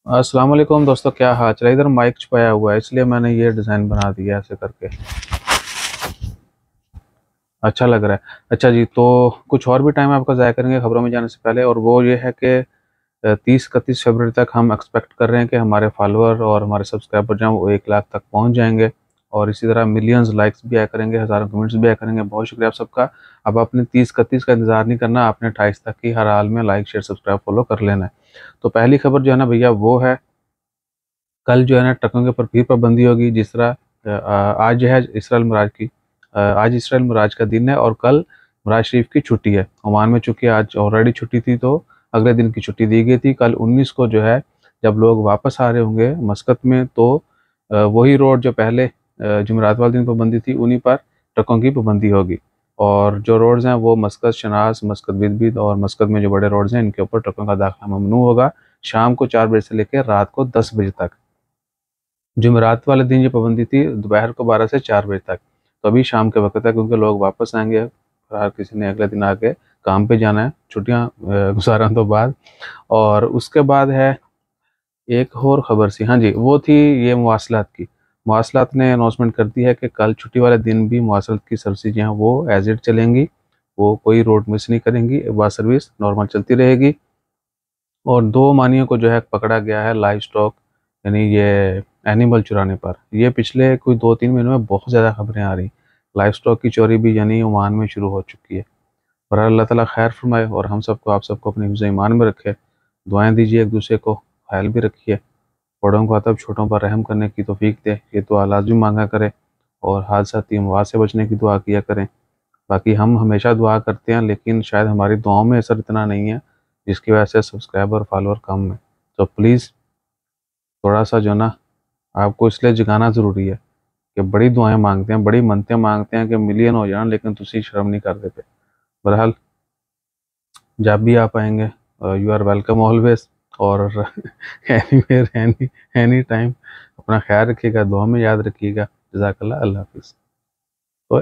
अस्सलाम वालेकुम दोस्तों, क्या हाल चल। इधर माइक छुपाया हुआ है इसलिए मैंने ये डिज़ाइन बना दिया ऐसे करके। अच्छा लग रहा है। अच्छा जी, तो कुछ और भी टाइम आपका ज़ाया करेंगे खबरों में जाने से पहले, और वो ये है कि 30-31 फरवरी तक हम एक्सपेक्ट कर रहे हैं कि हमारे फॉलोअर और हमारे सब्सक्राइबर जो हैं वो 1 लाख तक पहुंच जाएंगे। और इसी तरह मिलियंस लाइक्स भी आया करेंगे, हज़ारों कमेंट्स भी आया करेंगे। बहुत शुक्रिया आप सबका। अब आपने 30-31 का इंतज़ार नहीं करना, आपने 28 तक की हर हाल में लाइक शेयर सब्सक्राइब फॉलो कर लेना है। तो पहली खबर जो है ना भैया, वो है कल जो है ना ट्रकों के ऊपर फिर पाबंदी होगी। जिस तरह आज जो है इसराइल मिराज की आज इसराइल मिराज का दिन है और कल मिराज शरीफ की छुट्टी है। ओमान में चूंकि आज ऑलरेडी छुट्टी थी तो अगले दिन की छुट्टी दी गई थी। कल 19 को जो है जब लोग वापस आ रहे होंगे मस्कत में, तो वही रोड जो पहले जुमेरात वाले दिन पाबंदी थी उन्हीं पर ट्रकों की पाबंदी होगी। और जो रोड्स हैं वो मस्कत शनास, मस्कत बिदबिद और मस्कत में जो बड़े रोड्स हैं इनके ऊपर ट्रकों का दाखिला ममनू होगा, शाम को 4 बजे से लेकर रात को 10 बजे तक। जुमेरात वाले दिन ये पाबंदी थी दोपहर को 12 से 4 बजे तक। तो अभी शाम के वक्त है क्योंकि लोग वापस आएंगे, हर किसी ने अगले दिन आके काम पे जाना है छुट्टियां गुजारने तो बाद। और उसके बाद है एक और खबर सी, हाँ जी, वो थी ये मवासलात की। मवासलात ने अनाउंसमेंट कर दी है कि कल छुट्टी वाले दिन भी मवासलात की सर्विस जो हैं वो एज इट चलेंगी। वो कोई रोड मिस नहीं करेंगी, बस सर्विस नॉर्मल चलती रहेगी। और दो मानियों को जो है पकड़ा गया है लाइव स्टॉक, यानी ये एनिमल चुराने पर। ये पिछले कोई 2-3 महीनों में बहुत ज़्यादा खबरें आ रही। लाइव स्टॉक की चोरी भी यानी ओमान में शुरू हो चुकी है। और अल्लाह ताला खैर फरमाए और हम सबको आप सबको अपने हिफ्ज़ ईमान में रखे। दुआएं दीजिए एक दूसरे को, ख्याल भी रखिए। बड़ों को अदब, छोटों पर रहम करने की तौफीक दे, ये दुआ लाजमी मांगा करें। और हादसाती अमवात से बचने की दुआ किया करें। बाकी हम हमेशा दुआ करते हैं लेकिन शायद हमारी दुआओं में असर इतना नहीं है, जिसकी वजह से सब्सक्राइबर फॉलोअर कम है। तो प्लीज़ थोड़ा सा जो ना आपको इसलिए जगाना ज़रूरी है कि बड़ी दुआएं मांगते हैं, बड़ी मन्नतें मांगते हैं कि मिलियन हो जाना, लेकिन तुसी शर्म नहीं कर देते। बहरहाल जब भी आप आएंगे यू आर वेलकम ऑलवेज। और एनीवेयर एनी टाइम अपना ख्याल रखिएगा, दुआ में याद रखिएगा। जज़ाकल्लाह, अल्लाह हाफिज़। तो